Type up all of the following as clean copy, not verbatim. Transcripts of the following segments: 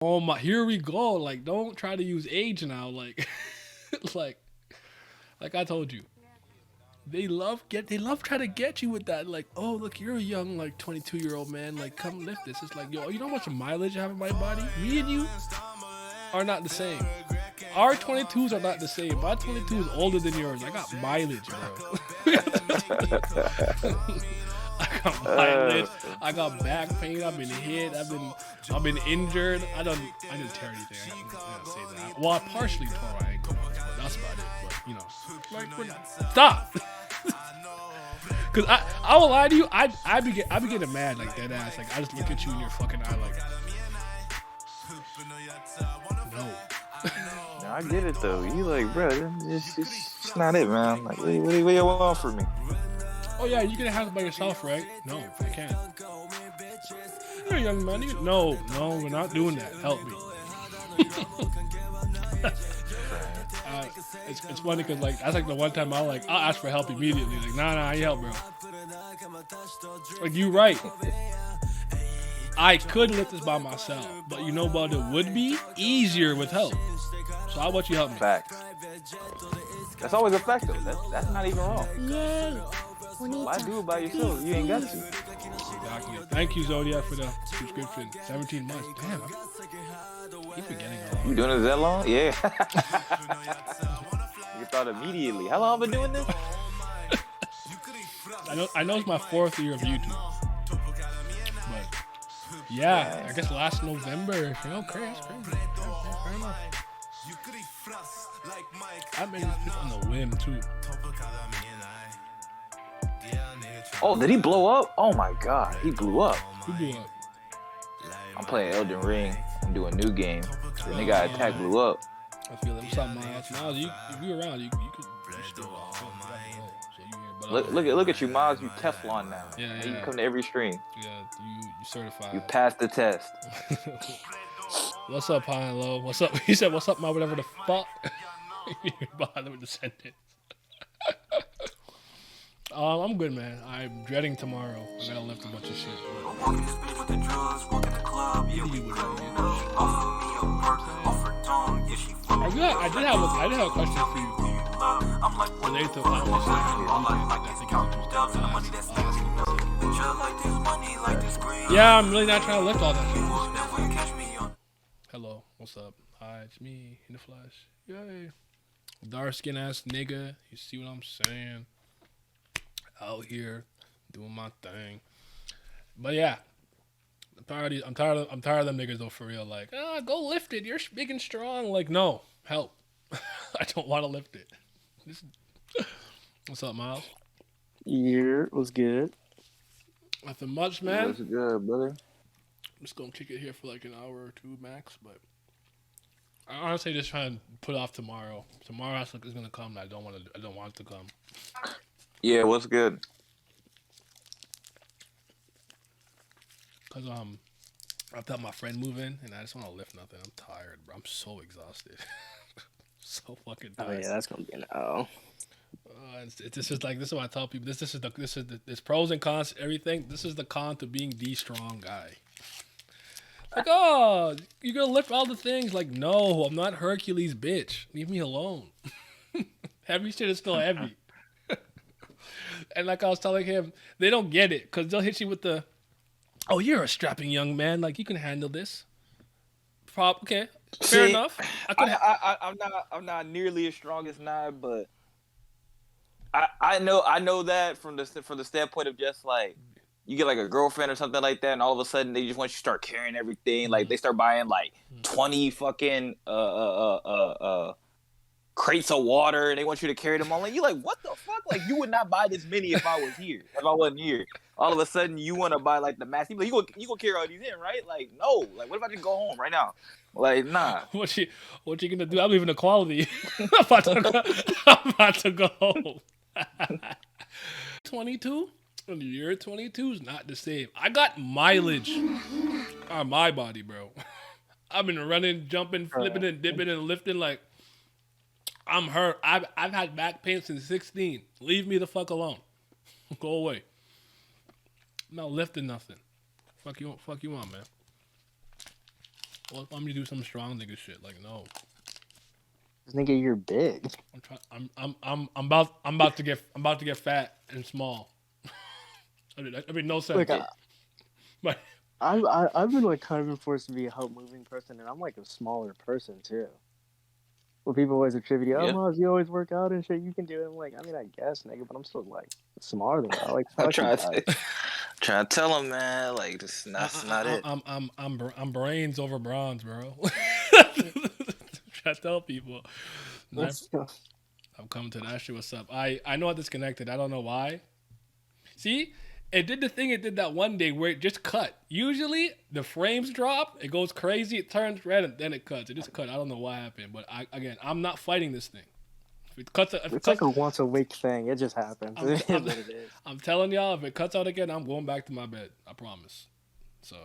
Oh my, here we go. Like, don't try to use age now. Like, like, like I told you, they love trying to get you with that. Like, oh look, you're a young like 22-year-old man. Like, come lift this. It's like, yo, you know how much mileage I have in my body? Me and you are not the same. Our 22s are not the same. My 22 is older than yours. I got mileage, bro. I got Uh, mileage. I got back pain. I've been hit. I've been injured. I didn't tear anything. I didn't say that. Well, I partially tore my ankle once, but that's about it. But you know, stop. Cause I will lie to you. I be getting mad like dead ass. Like I just look at you in your fucking eye like no. no, I get it though. You like, bro, it's not it, man. Like, what do you want from me? Oh yeah, you can have it by yourself, right? No, I can't. You're a young man. No, we're not doing that. Help me. uh, it's funny because like that's like the one time I'll ask for help immediately. Like nah, I ain't help, bro. Like you right. I could lift this by myself, but you know what? It would be easier with help. So how about you help me? Facts. That's always a fact though. That's not even wrong. Yay! Why do it by yourself? You ain't got to. Exactly. Thank you, Zodiac, for the subscription. 17 months. Damn, I keep forgetting how You long. doing it that long? Yeah. You thought immediately. How long have I been doing this? I know it's my fourth year of YouTube. But yeah, I guess last November. You know, crazy. That's crazy. Yeah, fair enough. I've been on the whim too. Oh, did he blow up? Oh my god, he blew up. Who blew up? I'm playing Elden Ring. I'm doing a new game. The nigga attack blew up. I feel it. What's up, Miles? Miles, if you around, you could still go. So you here, but Look at you, Miles. You Teflon now. Yeah, You yeah. come to every stream. Yeah, you certified. You passed the test. What's up, high and low? What's up? He said, "What's up, my whatever the fuck." You didn't bother with the sentence. I'm good, man. I'm dreading tomorrow. I gotta lift a bunch of shit. I did have a question for you. Related to how much yeah, I'm really not trying to lift all that shit. Hello, what's up? Hi, it's me in the flesh. Yay. Dark skin ass nigga. You see what I'm saying? Out here doing my thing. But yeah. I'm tired of them niggas though, for real. Like, go lift it. You're big and strong. Like, no. Help. I don't want to lift it. What's up, Miles? Yeah, was good. Nothing much, man. What's good, brother? I'm just gonna kick it here for like an hour or two max, but I honestly just trying to put off tomorrow. Tomorrow is gonna come. And I don't want it to come. Yeah, what's good? Cause I thought my friend move in, and I just want to lift nothing. I'm tired, bro. I'm so exhausted. So fucking Oh tired. yeah, that's gonna be an O. This is what I tell people. There's pros and cons to everything. This is the con to being the strong guy. Like, oh, you're gonna lift all the things. Like, no, I'm not Hercules, bitch. Leave me alone. Heavy shit is still heavy. And like I was telling him, they don't get it because they'll hit you with the, oh, you're a strapping young man. Like, you can handle this. Okay, fair See, enough. I'm not nearly as strong as Nye, but I know that from the standpoint of just like you get like a girlfriend or something like that, and all of a sudden they just want you to start carrying everything. Like they start buying like 20 fucking crates of water, and they want you to carry them all. And you're like, what the fuck? Like you would not buy this many if I was here. If I wasn't here, all of a sudden you want to buy like the mass. You gonna carry all these in, right? Like no. Like what if I just go home right now? Like nah. What you gonna do? I'm leaving the quality. I'm about to go home. 22? The year 22 is not the same. I got mileage on my body, bro. I've been running, jumping, flipping, and dipping and lifting like I'm hurt. I've had back pain since 16. Leave me the fuck alone. Go away. I'm not lifting nothing. Fuck you on, man. Well, want me to do some strong nigga shit? Like, no. This nigga, you're big. I'm trying. I'm about to get fat and small. I mean, no sense. Like, But I've been like kind of been forced to be a help moving person, and I'm like a smaller person too. Well, people always attribute, oh, Yeah. Maz, you always work out and shit. You can do it. I'm like, I mean, I guess, nigga, but I'm still like smaller than that. Like, I'm fuck you trying guys. trying to tell him, man. Like, that's not it. I'm brains over bronze, bro. Try to tell people. I'm coming to that shit. What's up? I know I disconnected. I don't know why. See, it did the thing it did that one day where it just cut. Usually the frames drop, it goes crazy, it turns red, and then it cuts. It just cut. I don't know what happened, but I'm not fighting this thing. If it cuts, It's like a once a week thing. It just happens. It is what it is. I'm telling y'all, if it cuts out again, I'm going back to my bed. I promise. So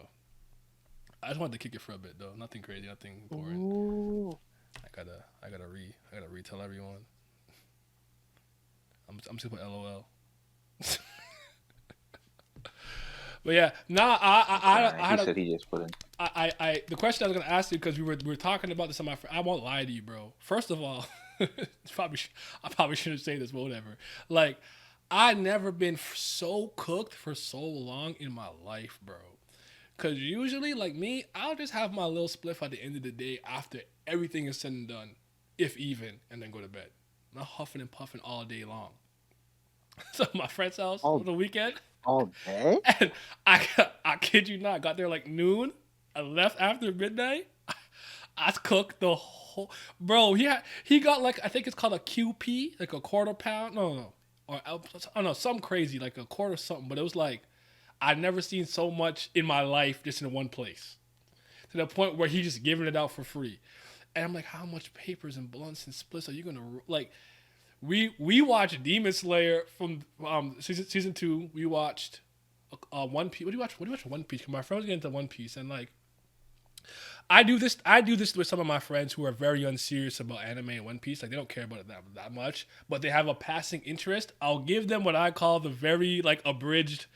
I just wanted to kick it for a bit though. Nothing crazy, nothing important. Ooh. I gotta retell everyone. I'm just gonna put LOL. But yeah, I said he just put in. the question I was gonna ask you because we were talking about this on my. I won't lie to you, bro. First of all, I probably shouldn't say this, but whatever. Like, I never been so cooked for so long in my life, bro. Cause usually, like me, I'll just have my little spliff at the end of the day after everything is said and done, if even, and then go to bed. Not huffing and puffing all day long. So my friend's house on the weekend. All day? And I kid you not, got there like noon. I left after midnight. I cooked the whole. Bro, he got like, I think it's called a QP, like a quarter pound. No. Or I don't know, something crazy, like a quarter something. But it was like, I'd never seen so much in my life just in one place. To the point where he just giving it out for free. And I'm like, how much papers and blunts and splits are you going to, like, we watched Demon Slayer from season 2. We watched One Piece. What do you watch? One Piece? 'Cause my friend was getting into One Piece, and like, I do this with some of my friends who are very unserious about anime and One Piece. Like, they don't care about it that much, but they have a passing interest. I'll give them what I call the very like abridged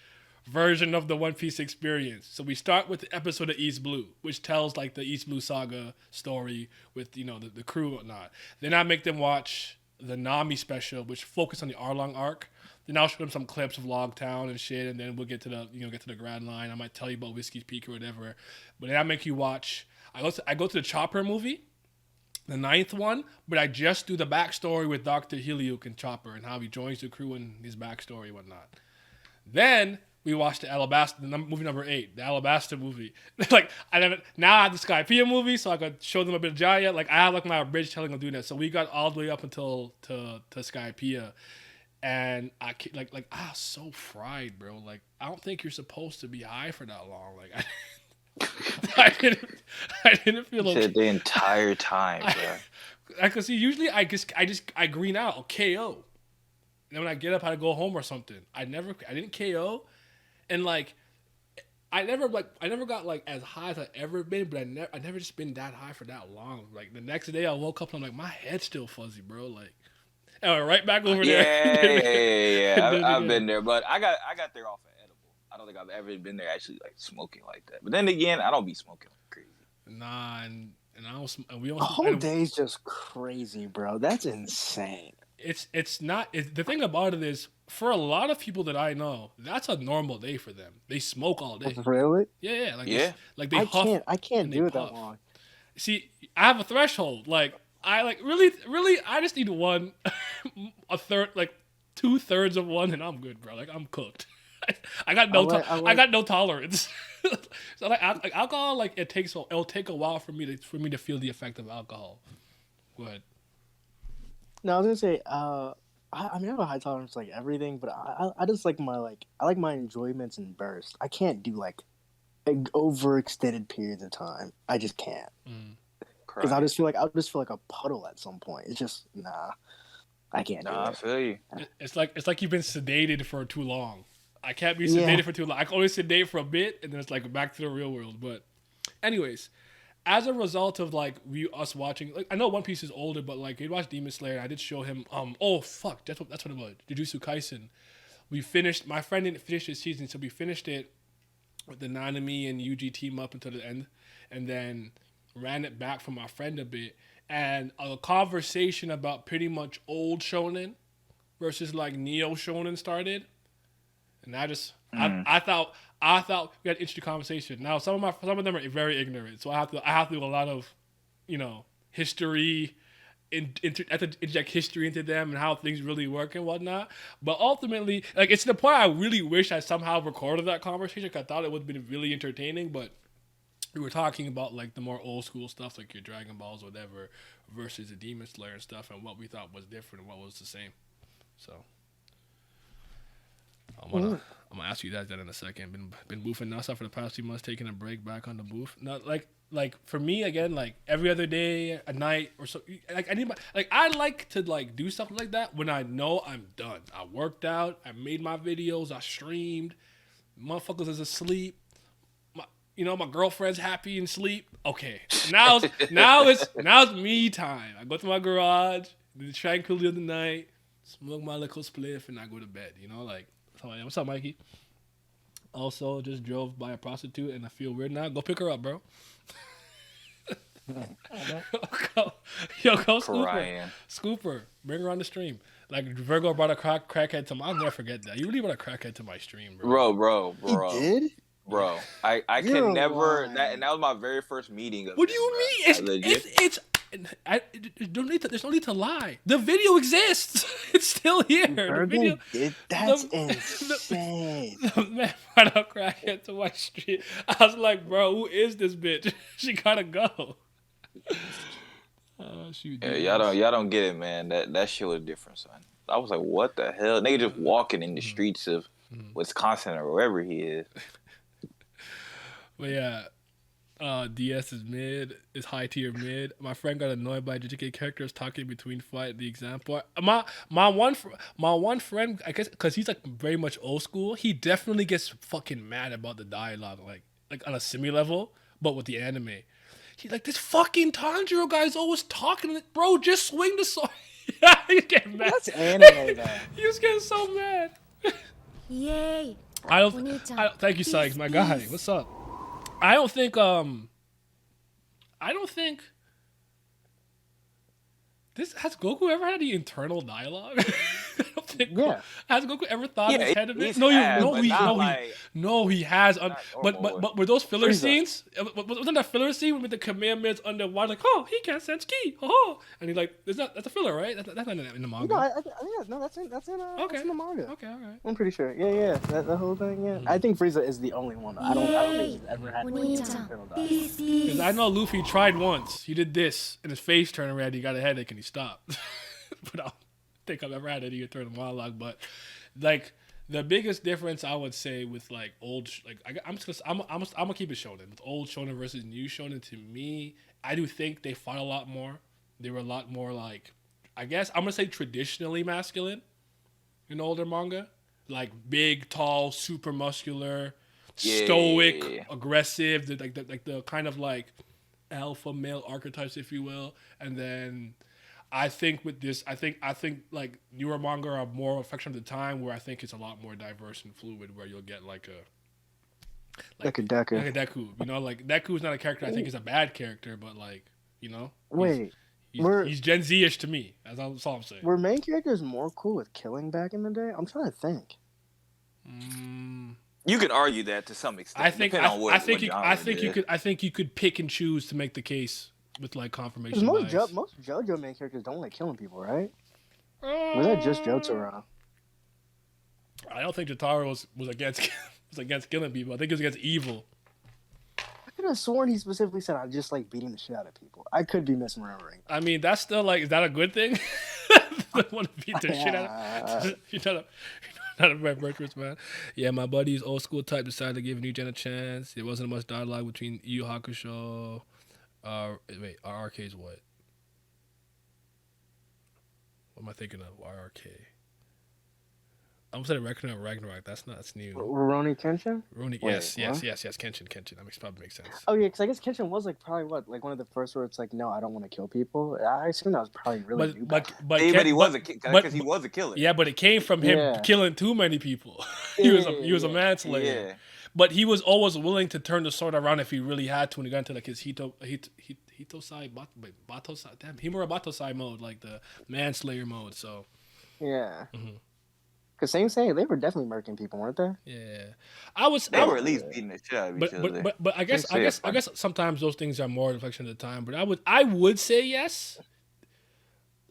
version of the One Piece experience. So we start with the episode of East Blue, which tells like the East Blue saga story with the crew and whatnot. Then I make them watch the Nami special, which focused on the Arlong arc. Then I'll show them some clips of Logtown and shit, and then we'll get to the Grand Line. I might tell you about Whiskey's Peak or whatever. But then I make you watch. I go to the Chopper movie, the 9th one, but I just do the backstory with Dr. Heliuk and Chopper and how he joins the crew and his backstory and whatnot. Then we watched movie number 8, the Alabasta movie. Like, now I have the Skypiea movie, so I could show them a bit of Jaya. Like, I have like my abridged telling of doing that. So we got all the way up until to Skypiea, and I was so fried, bro. Like, I don't think you're supposed to be high for that long. Like, I didn't feel okay. Said the entire time, bro. I could see. Usually, I green out or KO. And then when I get up, I go home or something. I didn't KO. And like, I never got like as high as I ever been, but I never just been that high for that long. Like, the next day I woke up and I'm like, my head's still fuzzy, bro. Like, and I went right back over there. Yeah. I've been there, but I got there off an edible. I don't think I've ever been there actually like smoking like that. But then again, I don't be smoking like crazy. Nah, and I don't. We don't. The whole day's just crazy, bro. That's insane. It's not. The thing about it is, for a lot of people that I know, that's a normal day for them. They smoke all day. Really? Yeah. Like they I huff. I can't do it puff. that long. See, I have a threshold. Like, I like really. I just need one, a third, like 2/3 of one, and I'm good, bro. Like, I'm cooked. I got no tolerance. So like alcohol, like it'll take a while for me to feel the effect of alcohol. Go ahead. No, I was gonna say, I mean, I have a high tolerance for like everything, but I just like I like my enjoyments in bursts. I can't do like overextended periods of time. I just can't. Because I'll just feel like a puddle at some point. It's just I can't do it. I feel you. It's like you've been sedated for too long. I can't be sedated for too long. I can only sedate for a bit, and then it's like back to the real world. But anyways, as a result of like us watching, like, I know One Piece is older, but like we watched Demon Slayer. I did show him. Oh fuck, that's what it was. Jujutsu Kaisen. We finished. My friend didn't finish his season, so we finished it with the Nanami and Yuji team up until the end, and then ran it back from my friend a bit, and a conversation about pretty much old shonen versus like neo shonen started, and I thought we had an interesting conversation. Now some of them are very ignorant, so I have to do a lot of, history. I have to inject history into them and how things really work and whatnot. But ultimately, like, it's the point I really wish I somehow recorded that conversation, because I thought it would have been really entertaining. But we were talking about like the more old school stuff, like your Dragon Balls or whatever, versus the Demon Slayer and stuff, and what we thought was different and what was the same. So I'm gonna ask you guys that in a second. Been boofing nonstop for the past 2 months, taking a break back on the booth. Not like for me, again, like every other day, a night or so. Like I like to like do stuff like that when I know I'm done. I worked out, I made my videos, I streamed. Motherfuckers is asleep. My girlfriend's happy and sleep. Okay, now it's me time. I go to my garage, do the tranquility of the night, smoke my little spliff, and I go to bed. So what's up, Mikey? Also, just drove by a prostitute and I feel weird now. Go pick her up, bro. Go scoop her. Bring her on the stream. Like, Virgo brought a crackhead to my... I'll never forget that. You really brought a crackhead to my stream, bro. Bro. He did? Bro, I can never... and that was my very first meeting. What do you mean? There's no need to lie. The video exists. It's still here. That's insane. The man brought a crackhead to my stream. I was like, bro, who is this bitch? She gotta go. Y'all don't get it, man. That shit was different, son. I was like, what the hell? Nigga just walking in the streets of Wisconsin or wherever he is. But yeah, DS is mid, is high tier mid. My friend got annoyed by JJK characters talking between fight. The example, my one friend, I guess, because he's like very much old school. He definitely gets fucking mad about the dialogue, like on a semi level, but with the anime. He's like, this fucking Tanjiro guy's always talking. Bro, just swing the sword. He's getting mad. That's anime, though. He was getting so mad. Yay. I don't thank you, Sykes, my guy. What's up? I don't think this has Goku ever had any internal dialogue? I don't think. Yeah. Has Goku ever thought in his head of it? He has. But were those filler scenes? Wasn't that filler scene with the Kamehamehas underwater? Like, oh, he can't sense ki. Oh, and he's like, that's a filler, right? That's not in the manga. No, I think that's in the manga. Okay, all right. I'm pretty sure. Yeah. That whole thing. Yeah. I think Frieza is the only one. I don't think he's ever had internal dialogue. Because I know Luffy tried once. He did this, and his face turned red. He got a headache, and he stopped. But I don't think I've ever had any internal monologue. But like the biggest difference I would say with like old, I'm gonna keep it shonen. With old shonen versus new shonen, to me, I do think they fought a lot more. They were a lot more like, I guess I'm gonna say traditionally masculine in older manga, like big, tall, super muscular, stoic, aggressive, the kind of like alpha male archetypes, if you will. And then I think with this, I think like newer manga are more a reflection of the time, where I think it's a lot more diverse and fluid, where you'll get like a Deku. Like Deku's not a character I think is a bad character, but like, he's Gen Z-ish to me. That's all I'm saying. Were main characters more cool with killing back in the day? I'm trying to think. You can argue that to some extent. I think you could pick and choose to make the case with like confirmation. Most JoJo main characters don't like killing people, right? Was that just Jotaro? I don't think Jotaro was against killing people. I think it was against evil. I could have sworn he specifically said, "I just like beating the shit out of people." I could be misremembering. I mean, that's still like, is that a good thing? I want to beat the shit out of you. Not a red virtuous man. Yeah, my buddy's old school type decided to give New Gen a chance. There wasn't much dialogue between Yu Hakusho. RRK is what? What am I thinking of? RRK. I'm saying Ragnarok. That's new. Rurouni Kenshin? Yes. Kenshin. That probably makes sense. Oh yeah, because I guess Kenshin was like probably one of the first where it's like, no, I don't want to kill people. I assume that was probably really new. But he was a killer. Yeah, but it came from him killing too many people. He was a manslayer. But he was always willing to turn the sword around if he really had to when he got into like his Hitosai Batosai, damn, Himura Batosai mode, like the manslayer mode. So Yeah. Mhm. Because same, they were definitely murking people, weren't they? yeah, I was. They I, were at least beating the shit out of each other. but I guess sometimes those things are more a reflection of the time. But I would say yes.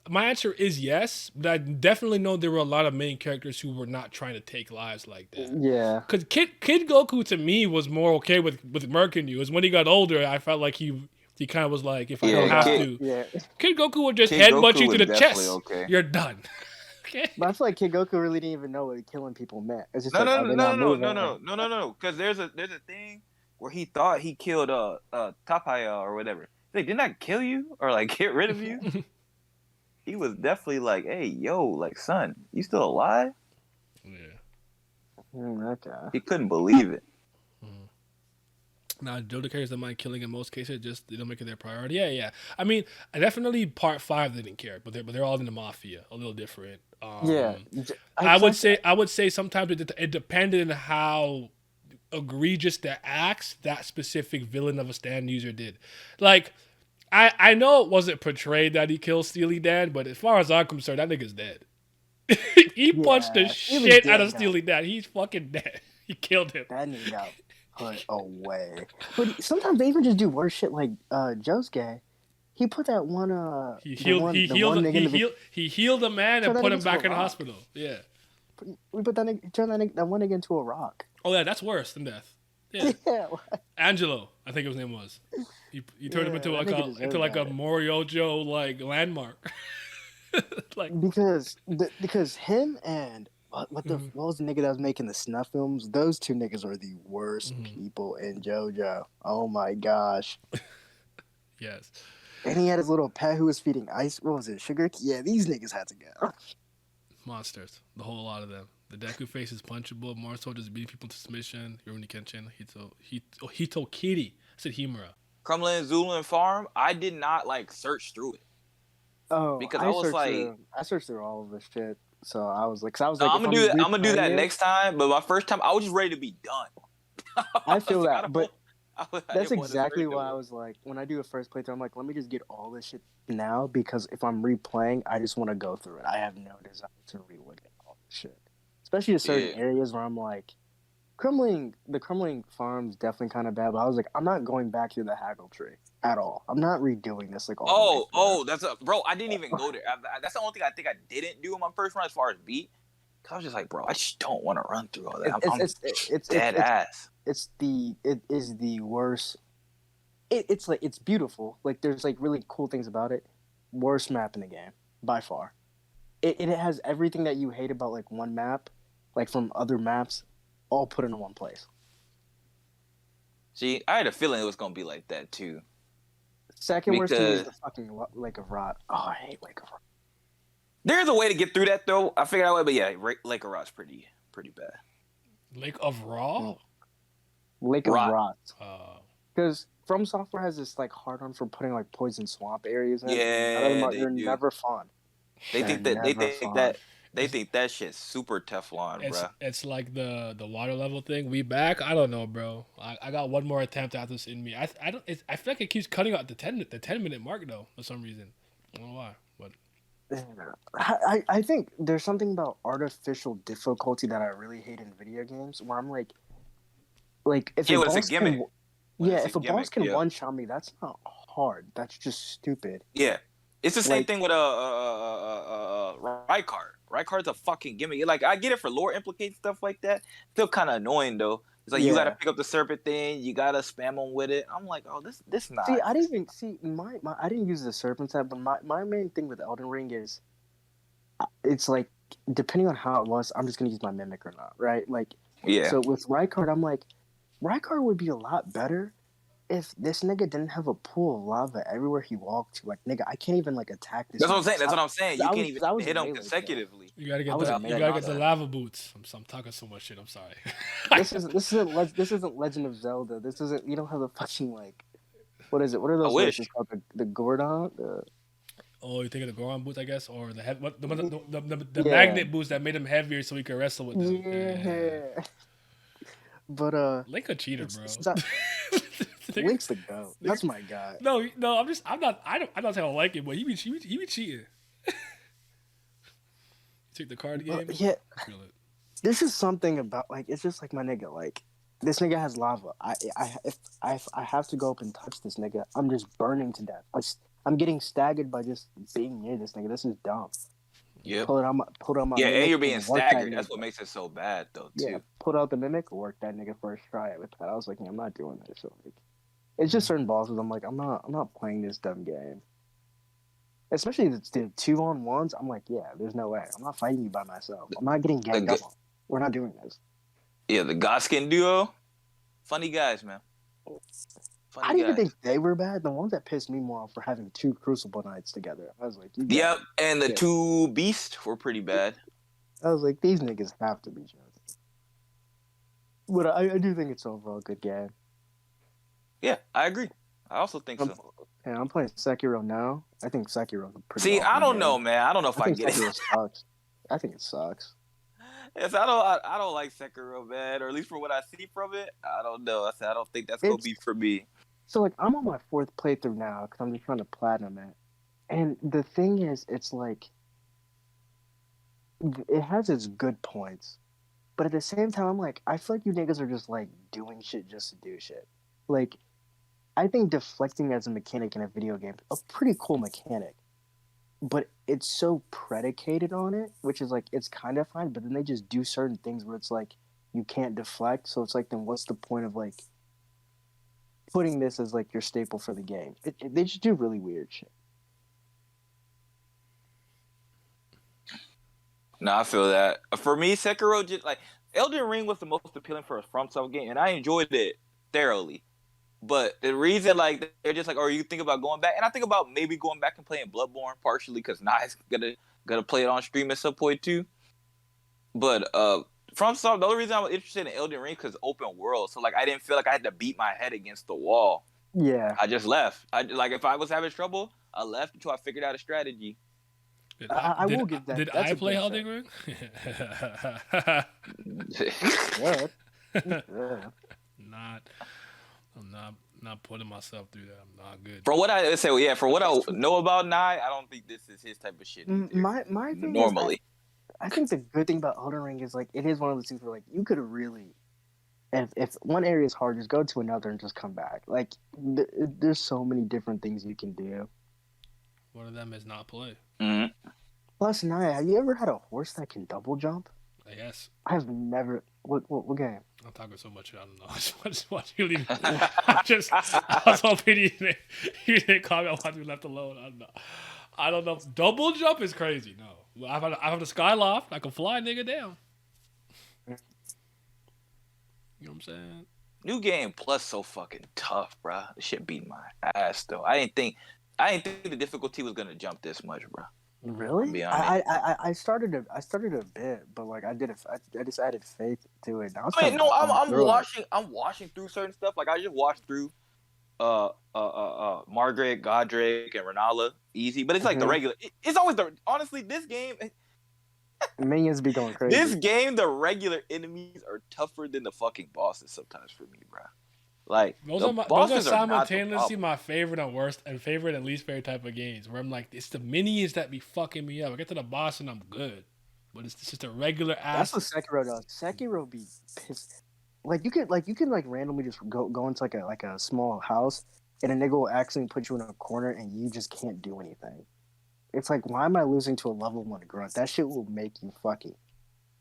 My answer is yes, but I definitely know there were a lot of main characters who were not trying to take lives like that. Yeah. Because Kid Goku to me was more okay with murking you. Is when he got older, I felt like he kind of was like, if I don't have to, Yeah. Kid Goku would just Kid headbutt Goku you to was the definitely chest. okay. You're done. Okay. But I feel like Kid Goku really didn't even know what killing people meant. It's just No, like, no, oh, no, they're no, not no, moving. no. Because there's a thing where he thought he killed Tapaya or whatever. Like, didn't I kill you or like get rid of you? He was definitely like, hey, yo, like, son, you still alive? Yeah. That guy. He couldn't believe it. Now, Joe the characters that mind killing in most cases, just they don't make it their priority. Yeah. I mean, definitely part 5 they didn't care, but they're all in the mafia, a little different. Yeah. I would say sometimes it depended on how egregious the acts that specific villain of a stand user did. Like, I know it wasn't portrayed that he killed Steely Dan, but as far as I'm concerned, that nigga's dead. He punched the shit out of Steely Dan. He's fucking dead. He killed him. That nigga got put away. But sometimes they even just do worse shit like Josuke. He put that one he healed a man and put him back in the hospital. Yeah. We put that one nigga into a rock. Oh yeah, that's worse than death. Yeah. Angelo, I think his name was. He turned him into like a Moriojo like landmark. Like because him and what was the nigga that was making the snuff films? Those two niggas were the worst people in JoJo. Oh my gosh. Yes. And he had his little pet who was feeding ice. What was it? Sugar? Yeah, these niggas had to go. Monsters. The whole lot of them. The Deku face is punchable. Morito just beating people to submission. Yoruni Kenshin. Hitokiri. I said Himura. Krumlin Zulin Farm, I did not like search through it. Oh, because I was like, I searched through all of this shit. So I was like, I'm gonna do that next time. But my first time, I was just ready to be done. I feel that, but that's exactly why I was like, when I do a first playthrough, I'm like, let me just get all this shit now, because if I'm replaying, I just want to go through it. I have no desire to relook at all this shit, especially in certain areas where I'm like, the crumbling farm's definitely kind of bad, but I was like, I'm not going back through the haggle tree at all. I'm not redoing this like all. Bro, I didn't even go there. That's the only thing I think I didn't do in my first run as far as beat. Cause I was just like, bro, I just don't want to run through all that. It's dead ass. It is the worst. It's like, it's beautiful. Like, there's like really cool things about it. Worst map in the game by far. It has everything that you hate about like one map, like from other maps, all put into one place. See, I had a feeling it was gonna be like that too. Second worst thing is the fucking Lake of Rot. Oh, I hate Lake of Rot. There's a way to get through that though. I figured out a way, but yeah, Lake of Rot's pretty bad. Lake of Raw? Lake of Rot. Because From Software has this like hard on for putting like poison swamp areas in. Yeah, they're never fun. They think that shit's super Teflon, bro. It's like the water level thing. We back? I don't know, bro. I got one more attempt at this in me. I feel like it keeps cutting out the 10-minute mark though for some reason. I don't know why, but I think there's something about artificial difficulty that I really hate in video games, where I'm like if a boss can, if a boss can one shot me, that's not hard. That's just stupid. Yeah. It's the same thing with Rykard. Rykard's a fucking gimmick. Like, I get it for lore implicates stuff like that. Still kind of annoying though. It's like you gotta pick up the serpent thing. You gotta spam them with it. I'm like, oh, this not. See, I didn't even see I didn't use the serpent type, but my main thing with Elden Ring is, it's like, depending on how it was, I'm just gonna use my mimic or not, right? Like, So with Rykard, I'm like, Rykard would be a lot better if this nigga didn't have a pool of lava everywhere he walked to. Like, nigga, I can't even like attack this. That's what I'm saying. You can't even hit him consecutively. You gotta get the lava boots. I'm talking so much shit. I'm sorry. This isn't Legend of Zelda. This isn't. You don't have the fucking like. What is it? What are those races called? The Gordon. Oh, you think of the Goron boots, I guess, or the magnet boots that made him heavier so he could wrestle with them. Yeah. But Link a cheater, it's, bro. it's not, Link's the goat. That's my guy. No, I'm not saying I don't like it, but he be cheating. You took the card game. Yeah, I feel it. this is something about like it's just like my nigga. Like this nigga has lava. If I have to go up and touch this nigga, I'm just burning to death. I'm getting staggered by just being near this nigga. This is dumb. Yep. Pull it on my Yeah, and mimic you're being work that staggered. That's nigga. what makes it so bad, though, too. Yeah, put out the mimic, work that nigga first try with that. I was like, yeah, I'm not doing this. So like, it's just certain bosses. I'm like, I'm not playing this dumb game. Especially the 2-on-1s. I'm like, yeah, there's no way. I'm not fighting you by myself. I'm not getting ganged up on. We're not doing this. Yeah, the Godskin duo, funny guys, man. I didn't even think they were bad. The ones that pissed me more off were having 2 Crucible Knights together. I was like, Yep, and the 2 Beasts were pretty bad. I was like, these niggas have to be joking. But I do think it's overall a good game. Yeah, I agree. I also think so. Yeah, I'm playing Sekiro now. I think Sekiro's a pretty. See, I don't game. know, man. I don't know if I can get Sekiro it. sucks. I think it sucks. Yes, I don't like Sekiro, man. Or at least from what I see from it, I don't know. I don't think that's gonna be for me. So like, I'm on my 4th playthrough now because I'm just trying to platinum it. And the thing is, it's like it has its good points, but at the same time, I'm like, I feel like you niggas are just like doing shit just to do shit. Like, I think deflecting as a mechanic in a video game is a pretty cool mechanic, but it's so predicated on it, which is like it's kind of fine. But then they just do certain things where it's like you can't deflect. So it's like, then what's the point of like putting this as like your staple for the game? They just do really weird shit. No, I feel that. For me, Sekiro just like Elden Ring was the most appealing for a FromSoft game, and I enjoyed it thoroughly. But the reason, like, they're just like, or you think about going back, and I think about maybe going back and playing Bloodborne partially because Nye's gonna play it on stream at some point too. But FromSoft, the only reason I was interested in Elden Ring because open world, so like I didn't feel like I had to beat my head against the wall. Yeah, I just left. Like if I was having trouble, I left until I figured out a strategy. I will give that. Did That's I play Elden Ring? Yeah. Yeah. I'm not putting myself through that. I'm not good. For what I say, yeah, for what I know about Nye, I don't think this is his type of shit. My thing normally. is I think the good thing about Elden Ring is like it is one of those things where like you could really, if one area is hard, just go to another and just come back. Like there's so many different things you can do. One of them is not play. Mm-hmm. Plus, Naya, have you ever had a horse that can double jump? Yes. I've never. What game? I'm talking so much. I don't know. I just want you leave. I was hoping you didn't call me. I want to be left alone. I don't know. Double jump is crazy. No, I have the sky loft. I can fly nigga down. You know what I'm saying? New Game Plus so fucking tough, bro. This shit beat my ass though. I didn't think the difficulty was gonna jump this much, bro. Really? Be honest. I started a bit, but like I just added faith to it. Now I mean, no, I'm watching through certain stuff. Like I just watched through Margaret, Godric, and Renala easy, but it's like the regular. It's always honestly this game. Minions be going crazy. This game, the regular enemies are tougher than the fucking bosses sometimes for me, bro. Like those are simultaneously my favorite and worst, and favorite and least favorite type of games. Where I'm like, it's the minions that be fucking me up. I get to the boss and I'm good, but it's just a regular ass. That's what Sekiro does. Sekiro be pissed. Like you can randomly just go into like a small house, and a nigga will accidentally put you in a corner, and you just can't do anything. It's like, why am I losing to a level 1 grunt? That shit will make you fucking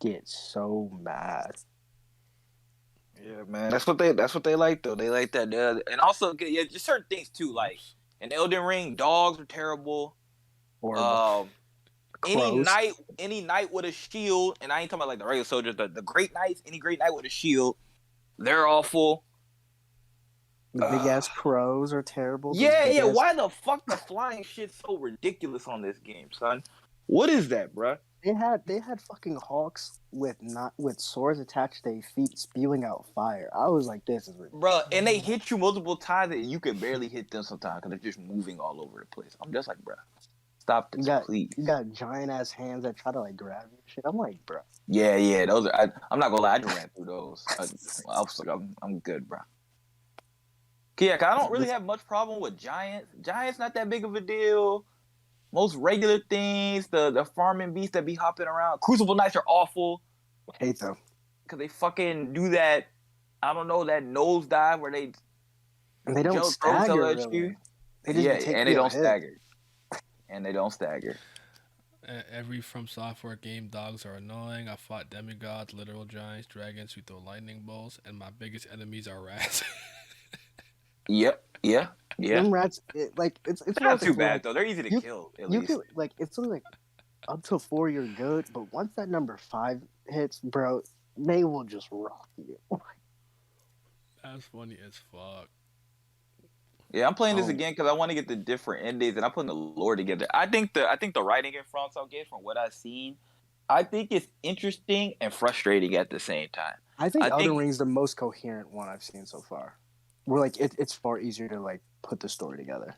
get so mad. Yeah, man, that's what they like though. They like that, and also just certain things too. Like in Elden Ring, dogs are terrible. Any knight with a shield, and I ain't talking about like the regular soldiers. The great knights, any great knight with a shield, they're awful. The big ass crows are terrible. Yeah. Why the fuck the flying shit's so ridiculous on this game, son? What is that, bruh? They had fucking hawks with swords attached to their feet spewing out fire. I was like, this is ridiculous. Bro, and they hit you multiple times and you can barely hit them sometimes because they're just moving all over the place. I'm just like, bro. Stop this, You got please. you got giant ass hands that try to like grab you and shit. I'm like, bro. Yeah, those are. I'm not gonna lie, I just ran through those. I was like, I'm good, bro. Yeah, 'cause I don't really have much problem with giants. Giants not that big of a deal. Most regular things, the farming beasts that be hopping around. Crucible Knights are awful Hate them. because they fucking do that. I don't know, that nosedive where they And they don't jump throw each stagger other at really. you. They just Yeah, take and they you a don't hit. stagger. And they don't stagger. Every From Software game, dogs are annoying. I fought demigods, literal giants, dragons who throw lightning bolts, and my biggest enemies are rats. Yep. Yeah. Them rats, it's They're not relative too to, bad like, though. They're easy to you- kill at you least. could like it's only like up to 4 you're good, but once that number 5 hits, bro, they will just rock you. That's funny as fuck. Yeah, I'm playing this Oh. again because I want to get the different endings, and I'm putting the lore together. I think the writing in FromSoft games, from what I've seen, I think it's interesting and frustrating at the same time. I think I Elden think- Ring's the most coherent one I've seen so far. Where like it's far easier to like put the story together.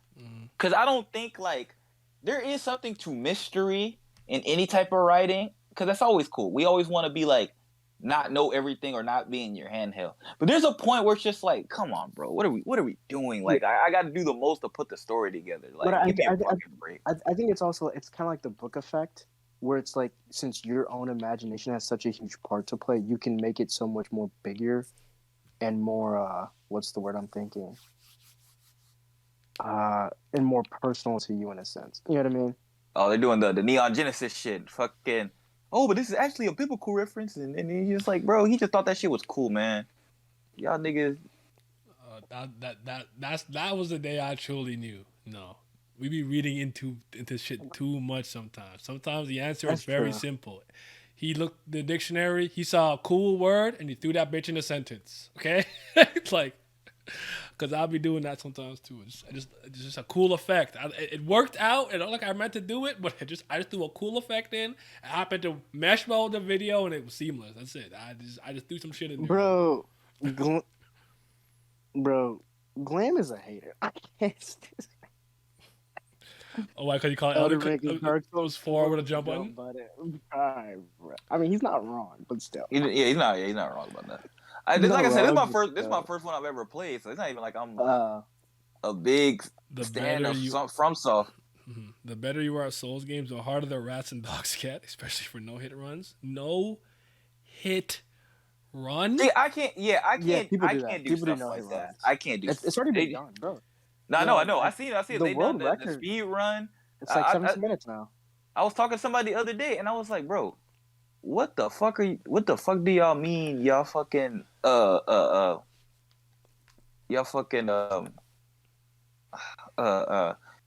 Because I don't think like there is something to mystery in any type of writing. Because that's always cool. We always want to be like not know everything or not be in your handheld. But there's a point where it's just like, come on, bro, what are we doing? Like I got to do the most to put the story together. Like But give me a fucking break. I think it's kind of like the book effect, where it's like since your own imagination has such a huge part to play, you can make it so much more bigger and more what's the word I'm thinking? And more personal to you in a sense. You know what I mean? Oh, they're doing the Neon Genesis shit. Fucking. Oh, but this is actually a biblical reference, and he's just like, bro, he just thought that shit was cool, man. Y'all niggas. That was the day I truly knew. No, we be reading into shit too much sometimes. Sometimes the answer That's is very true. simple. He looked the dictionary. He saw a cool word and he threw that bitch in a sentence. Okay, it's like, because I'll be doing that sometimes too. It's just a cool effect. It worked out. It looked like I meant to do it, but I just threw a cool effect in. I happened to mesh well the video and it was seamless. That's it. I just threw some shit in there. Bro, Glam is a hater. I can't stand this. Oh, why? Because you call it Elden Elder Ring is Dark it was 4 with a jump button. Alright, bro. I mean, he's not wrong, but still. He's not wrong about that. He's Like not I said, wrong, this is my first one I've ever played, so it's not even like I'm a big The fan better of you- FromSoft. Mhm. The better you are at Souls games, the harder the rats and dogs get, especially for no hit runs. No hit run. See, I can't. Yeah, I can't. Yeah, people I do that. can't do People do stuff no like hit that. runs. I can't do. It's already been they- done, bro. No, I No, know. I like, seen it. the They done world the record- speed run. It's like I- 17 minutes now. I was talking to somebody the other day, and I was like, bro, what the fuck what the fuck do y'all mean? Y'all fucking y'all fucking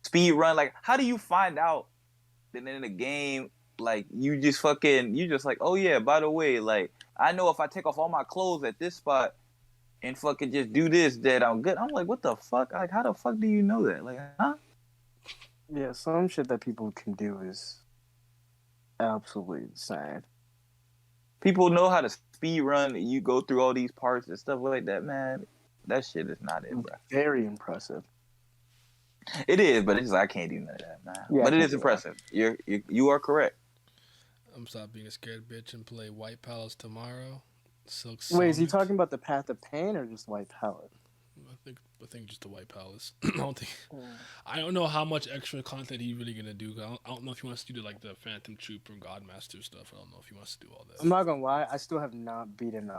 speed run? Like, how do you find out that in the game, like you just like, oh yeah, by the way, like I know if I take off all my clothes at this spot and fucking just do this, that I'm good. I'm like, what the fuck? Like, how the fuck do you know that? Like, huh? Yeah, some shit that people can do is absolutely insane. People know how to speed run. And you go through all these parts and stuff like that, man. That shit is not it, bro. Very impressive. It is, but it's just, I can't do none of that, man. Yeah, but I it can't is do impressive. You are correct. I'm stop being a scared bitch and play White Palace tomorrow. Silk Wait, is he Sonic. talking about the Path of Pain or just White Palette? I think just the White Palace. I don't know how much extra content he's really gonna do. I don't know if he wants to do like the Phantom Troop or Godmaster stuff. I don't know if he wants to do all that. I'm not gonna lie, I still have not beaten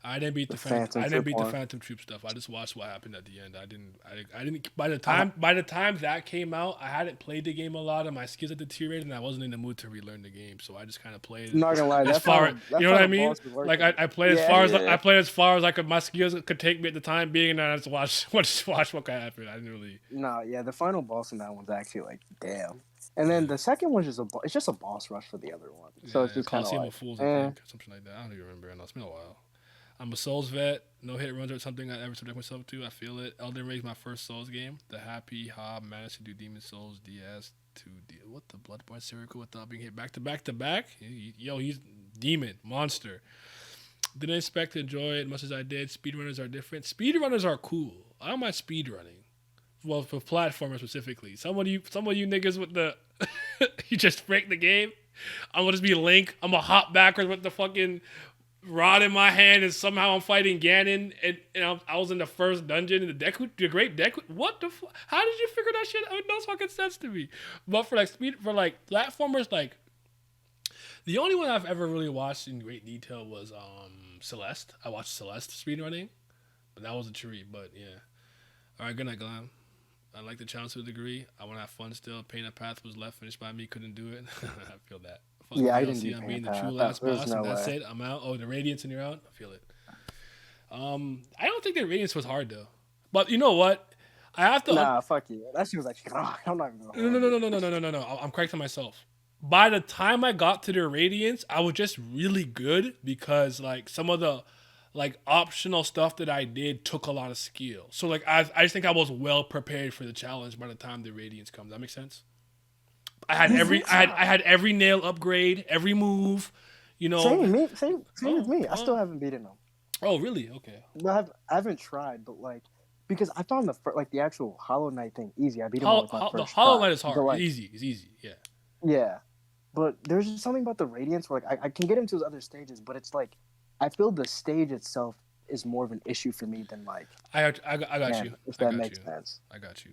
I didn't beat the Phantom Troop stuff. I just watched what happened at the end. I didn't. By the time that came out, I hadn't played the game a lot, and my skills had deteriorated, and I wasn't in the mood to relearn the game. So I just kind of played. I'm not gonna lie, as far you know what I mean? Like I played as far as I played as far as my skills could take me at the time being, and I just watch what could happen. I didn't really. No, yeah, the final boss in that one's actually like damn. And then the second one's it's just a boss rush for the other one. So it's just kind of Coliseum like, of Fools, I think, or something like that. I don't even remember. I know it's been a while. I'm a Souls vet. No hit runs are something I ever subject myself to. I feel it. Elden Ring's my first Souls game. The happy Hob managed to do Demon Souls DS to what the Bloodborne circle without being hit back to back to back. Yo, he's demon monster. Didn't expect to enjoy it as much as I did. Speedrunners are different. Speedrunners are cool. I don't mind speedrunning. well, for platformers specifically. Some of you niggas with the, you just break the game. I'm gonna just be Link. I'm gonna hop backwards with the fucking rod in my hand, and somehow I'm fighting Ganon, and I was in the first dungeon in the Great Deku. What the fuck? How did you figure that shit out? It makes no fucking sense to me. But for platformers, like the only one I've ever really watched in great detail was Celeste. I watched Celeste speedrunning, but that was a treat. But yeah. All right, good night, Glam. I like the challenge to a degree. I want to have fun still. Paint a Path was left finished by me. Couldn't do it. I feel that. Fuck Yeah, I DLC, didn't do I'm being Paint the true Path. last There's boss, no and that's way. it. I'm out. Oh, the Radiance and you're out. I feel it. I don't think the Radiance was hard though. But you know what? I have to. Nah, fuck you. That shit was actually. I'm not even gonna. No. I'm correcting myself. By the time I got to the Radiance, I was just really good because like some of the like optional stuff that I did took a lot of skill. So like I just think I was well prepared for the challenge by the time the Radiance comes. That makes sense. I had every nail upgrade, every move. You know. Same with me. I still haven't beaten them. Oh really? Okay. I haven't tried, but like because I found the actual Hollow Knight thing easy. I beat him with my first The Hollow try. Knight is hard. But, like, It's easy. Yeah. Yeah, but there's just something about the Radiance where like I can get into those other stages, but it's like I feel the stage itself is more of an issue for me than like I got you. If that makes sense. I got you.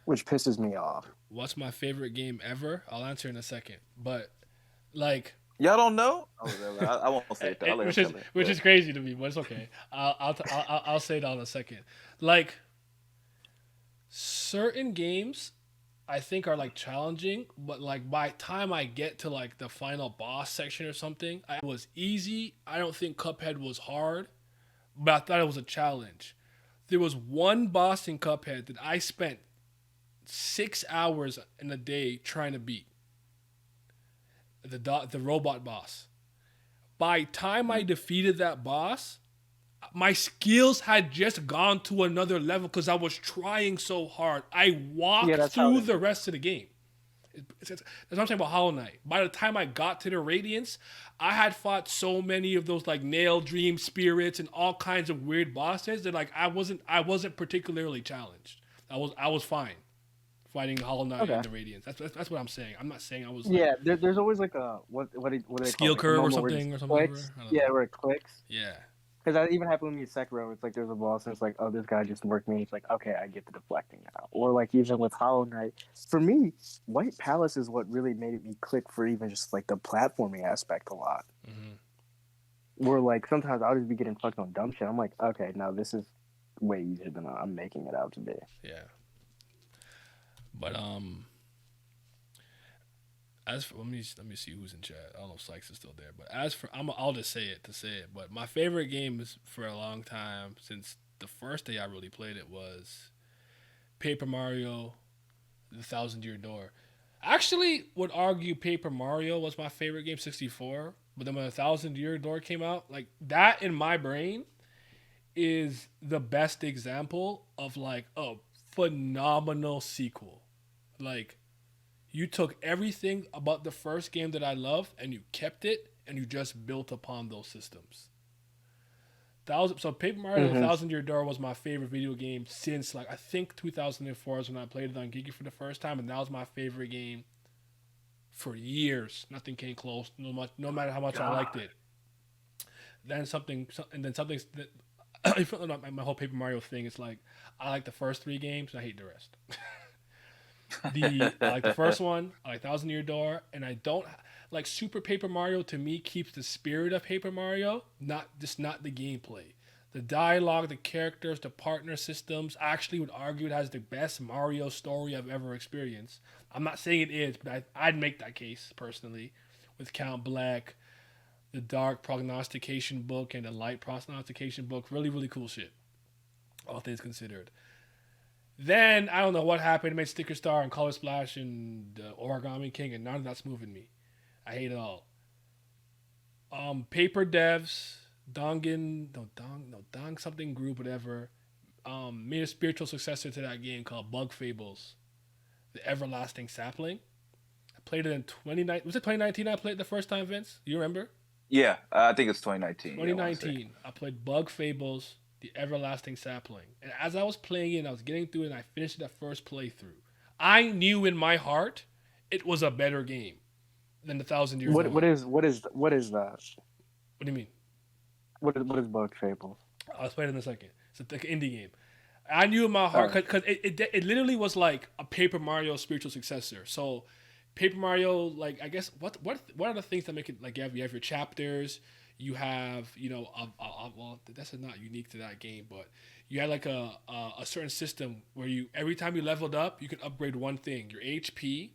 Which pisses me off. What's my favorite game ever? I'll answer in a second. But like Y'all don't know? I won't say it. Though. Which is crazy to me, but it's okay. I'll say it all in a second. Like certain games, I think are like challenging, but like by time I get to like the final boss section or something, it was easy. I don't think Cuphead was hard, but I thought it was a challenge. There was one boss in Cuphead that I spent 6 hours in a day trying to beat. The robot boss. By time I defeated that boss, my skills had just gone to another level because I was trying so hard. I walked through the rest of the game. That's what I'm saying about Hollow Knight. By the time I got to the Radiance, I had fought so many of those like Nail Dream spirits and all kinds of weird bosses that like I wasn't particularly challenged. I was fine fighting Hollow Knight and the Radiance. That's what I'm saying. I'm not saying I was. Yeah, there's always like a what do they skill call it? curve or something. Yeah, where it clicks. Yeah. Because that even happened with me in Sekiro. It's like there's a boss and it's like, oh, this guy just worked me. It's like, okay, I get the deflecting now. Or like even with Hollow Knight. For me, White Palace is what really made me click for even just like the platforming aspect a lot. Mm-hmm. Where like sometimes I'll just be getting fucked on dumb shit. I'm like, okay, now this is way easier than I'm making it out to be. Yeah. But as for let me see who's in chat. I don't know if Sykes is still there, but as for I'll just say it. But my favorite game is for a long time since the first day I really played it was Paper Mario, The 1,000-Year Door. Actually, would argue Paper Mario was my favorite game, 64. But then when 1,000-Year Door came out, like that in my brain is the best example of like a phenomenal sequel. Like, you took everything about the first game that I loved and you kept it and you just built upon those systems. So Paper Mario 1,000-Year Door was my favorite video game since like I think 2004 is when I played it on Geeky for the first time, and that was my favorite game for years. Nothing came close, no matter how much I liked it. Then something that my whole Paper Mario thing is like I like the first 3 games and I hate the rest. I like the first one, I like 1,000-Year Door, and I don't like Super Paper Mario. To me, keeps the spirit of Paper Mario, not the gameplay, the dialogue, the characters, the partner systems. I actually would argue it has the best Mario story I've ever experienced. I'm not saying it is, but I'd make that case personally with Count Black, the Dark Prognostication book, and the Light Prognostication book. Really, really cool shit, all things considered. Then, I don't know what happened. It made Sticker Star and Color Splash and Origami King, and none of that's moving me. I hate it all. Paper Devs, Dong something group, whatever, made a spiritual successor to that game called Bug Fables, The Everlasting Sapling. I played it in 2019. Was it 2019 I played it the first time, Vince? You remember? Yeah, I think it's 2019. 2019. I played Bug Fables The Everlasting Sapling. And as I was playing it, and I was getting through it, and I finished that first playthrough, I knew in my heart it was a better game than the Thousand Year Door. What is that? What do you mean? What is Bug Fable? I'll explain it in a second. It's an indie game. I knew in my heart because it literally was like a Paper Mario spiritual successor. So Paper Mario, like I guess what are the things that make it like you have your chapters, you have well that's not unique to that game, but you had like a certain system where you every time you leveled up you could upgrade one thing, your HP,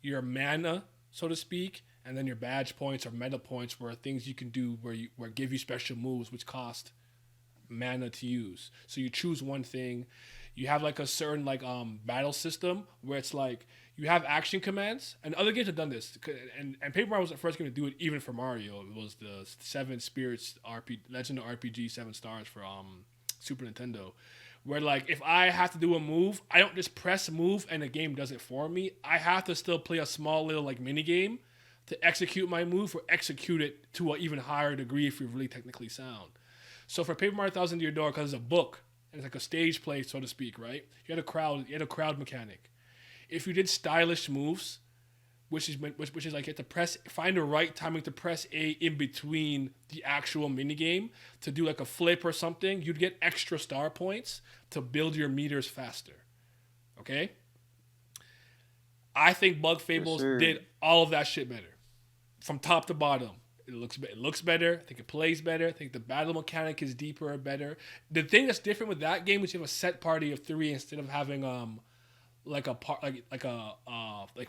your mana, so to speak, and then your badge points or meta points were things you can do where give you special moves which cost mana to use. So you choose one thing. You have like a certain like battle system where it's like you have action commands, and other games have done this. And Paper Mario was the first game to do it, even for Mario. It was the Seven Spirits Legend of RPG 7 Stars for Super Nintendo, where like if I have to do a move, I don't just press move and the game does it for me. I have to still play a small little like mini game to execute my move or execute it to an even higher degree if you're really technically sound. So for Paper Mario Thousand Year Door, because it's a book and it's like a stage play, so to speak, right? You had a crowd mechanic. If you did stylish moves, which is like you have to find the right timing to press A in between the actual minigame to do like a flip or something, you'd get extra star points to build your meters faster. Okay? I think Bug Fables did all of that shit better. From top to bottom. It looks better. I think it plays better. I think the battle mechanic is deeper and better. The thing that's different with that game is you have a set party of 3 instead of having like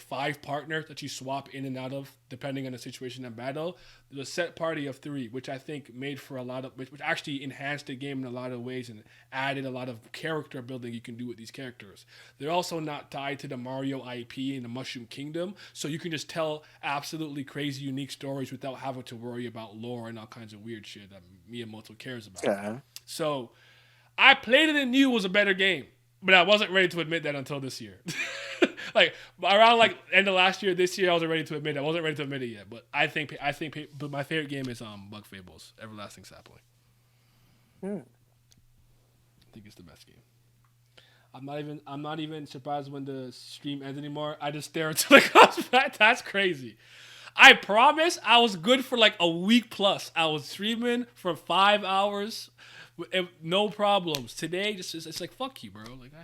five partners that you swap in and out of depending on the situation and battle. There's a set party of 3, which I think made for a lot of which actually enhanced the game in a lot of ways and added a lot of character building you can do with these characters. They're also not tied to the Mario IP and the Mushroom Kingdom, so you can just tell absolutely crazy unique stories without having to worry about lore and all kinds of weird shit that Miyamoto cares about. Yeah. So I played it and knew it was a better game. But I wasn't ready to admit that until this year. Like around like end of last year, this year I wasn't ready to admit it. I wasn't ready to admit it yet. But I think but my favorite game is Bug Fables, Everlasting Sapling. I think it's the best game. I'm not even surprised when the stream ends anymore. I just stare into the closet. That's crazy. I promise I was good for like a week plus. I was streaming for 5 hours. No problems. Today, it's like fuck you, bro. Like I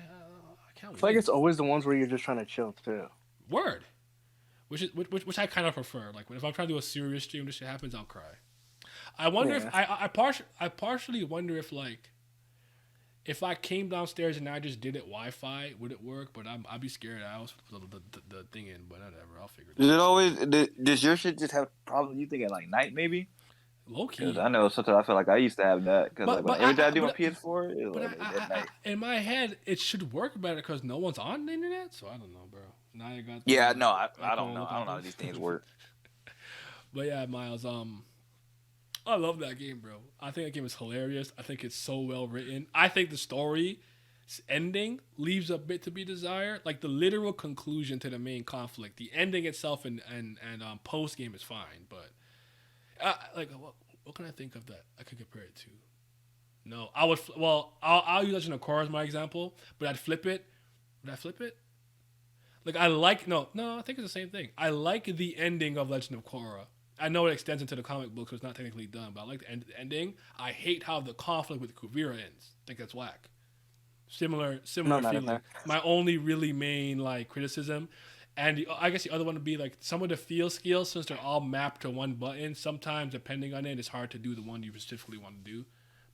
can't. It's like it's always the ones where you're just trying to chill too. Word, which I kind of prefer. Like if I'm trying to do a serious stream, this shit happens, I'll cry. I wonder if I partially wonder if like if I came downstairs and I just did it Wi-Fi, would it work? But I'd be scared. I always put the thing in, but whatever. I'll figure it out. Does your shit just have problems? You think at like night maybe? Low key. I know sometimes I feel like I used to have that because every time I do my PS4, it's but like at night. In my head, it should work better because no one's on the internet. So I don't know, bro. Now you got I don't know. I don't know how these things work. But yeah, Miles. I love that game, bro. I think that game is hilarious. I think it's so well written. I think the story ending leaves a bit to be desired. Like the literal conclusion to the main conflict, the ending itself and post game is fine, but. What can I think of that I could compare it to? No, I would. I'll use Legend of Korra as my example, but I'd flip it. Would I flip it? Like I like no. I think it's the same thing. I like the ending of Legend of Korra. I know it extends into the comic book, so it's not technically done, but I like the ending. I hate how the conflict with Kuvira ends. I think that's whack. Similar feeling. My only really main like criticism. And I guess the other one would be like some of the feel skills, since they're all mapped to one button. Sometimes, depending on it, it's hard to do the one you specifically want to do.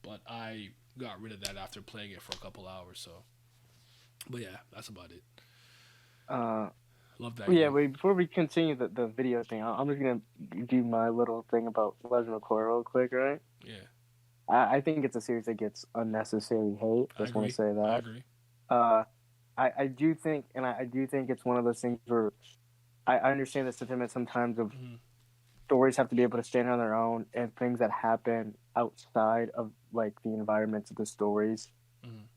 But I got rid of that after playing it for a couple hours. So, but yeah, that's about it. Love that. Yeah, wait. Before we continue the video thing, I'm just gonna do my little thing about Legend of Korra real quick, right? Yeah. I think it's a series that gets unnecessary hate. Just want to say that. I agree. I do think it's one of those things where I understand the sentiment sometimes of stories have to be able to stand on their own, and things that happen outside of like the environments of the stories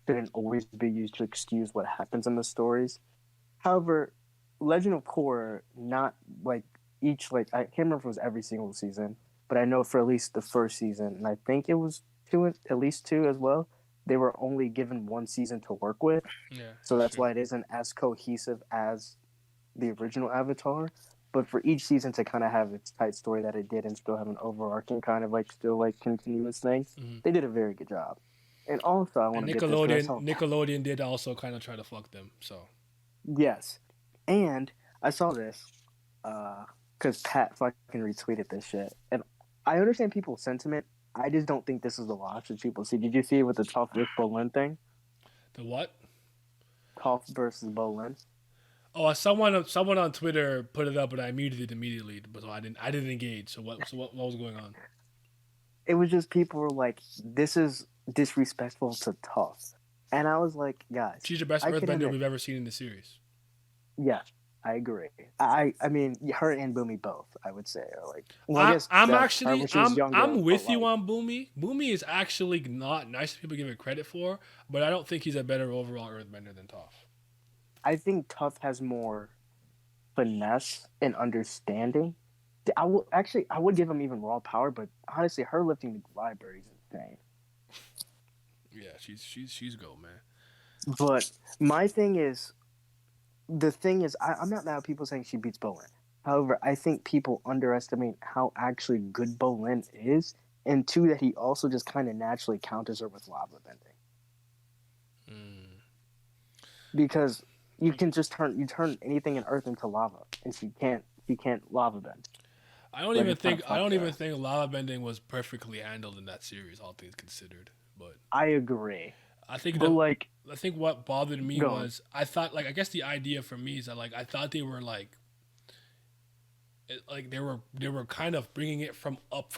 shouldn't always be used to excuse what happens in the stories. However, Legend of Korra, not like each I can't remember if it was every single season, but I know for at least the first season, and I think it was at least two as well, they were only given one season to work with. Yeah. So that's true. why it isn't as cohesive as the original Avatar. But for each season to kind of have its tight story that it did and still have an overarching kind of like still like continuous thing, they did a very good job. And also, I want And to get this because I saw Nickelodeon did also kind of try to fuck them. So yes, and I saw this because Pat fucking retweeted this shit, and I understand people's sentiment. I just don't think this is the watch that people see. Did you see it with the Toph versus Bolin thing? the what? Toph versus Bolin. Oh, someone on Twitter put it up, but I muted it immediately. But so I didn't engage. So what was going on? It was just people were like, "This is disrespectful to Toph," and I was like, "Guys, She's the best I can Earthbender we've ever seen in the series. Yeah, I agree. I mean, her and Boomy both. I would say are like. Well, I guess I'm that- actually when she was younger, I'm with but, you like, on Boomy. Boomy is actually not nice as people give it credit for, but I don't think he's a better overall Earthbender than Toph. I think Toph has more finesse and understanding. I would give him even raw power, but honestly, her lifting the library is insane. Yeah, she's go, man. But my thing is, I'm not mad at people saying she beats Bolin. However, I think people underestimate how actually good Bolin is, and two, that he also just kind of naturally counters her with lava bending. Because you can just turn anything in Earth into lava, and she can't lava bend. I don't even think lava bending was perfectly handled in that series, all things considered. But I agree. I think But like, I think what bothered me Go on. was I thought I guess the idea for me is that I thought they were they were kind of bringing it from up